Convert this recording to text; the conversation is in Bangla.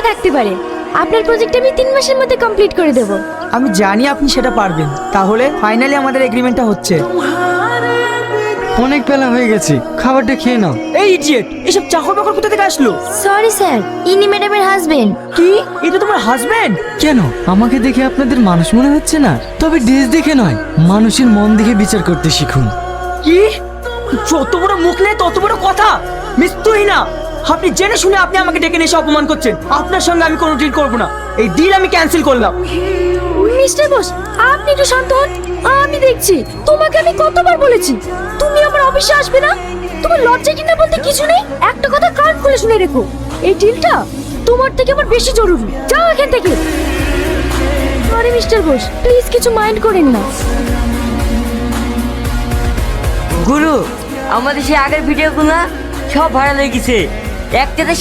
থাকতে পারেন। আপনার প্রজেক্ট আমি 3 মাসের মধ্যে কমপ্লিট করে দেব। আমি জানি আপনি সেটা পারবেন। তাহলে ফাইনালি আমাদের এগ্রিমেন্টটা হচ্ছে। অনেক বেলা হয়ে গেছে, খাবারটা খেয়ে নাও। এই ইডিয়েট, এসব চাকর বাকর কোথা থেকে আসলো? সরি স্যার, ইনি ম্যাডামের হাজবেন্ড। কি, এটা তোমার হাজবেন্ড? কেন আমাকে দেখে আপনাদের মানুষ মনে হচ্ছে না? তবে ড্রেস দেখে নয়, মানুষের মন দেখে বিচার করতে শিখুন। কি, যত বড় মুখ নেই তত বড় কথা। মিস তুহিনা, আপনি জেনে শুনে আপনি আমাকে ডেকে নিয়ে এসে অপমান করছেন। আপনার সঙ্গে আমি কোনো ডিল করবো না। এই ডিল আমি ক্যান্সেল করলাম। মিস্টার বোস, আপনি একটু শান্ত হন। আমি দেখছি। তোমাকে আমি কতবার বলেছি তুমি আমার অফিসে আসবে না? তোমার লজ্জা কিনা বলতে কিছু নেই? একটা কথা কান খুলে শুনে রেখো, এই ডিলটা তোমার থেকে আমার বেশি জরুরি। যাও এখান থেকে। আরে মিস্টার বোস, প্লিজ কিছু মাইন্ড করেন না। গুরু, আমাদের সেই আগের ভিডিওগুলো সব ভাইরাল হয়ে গেছে। একটাতে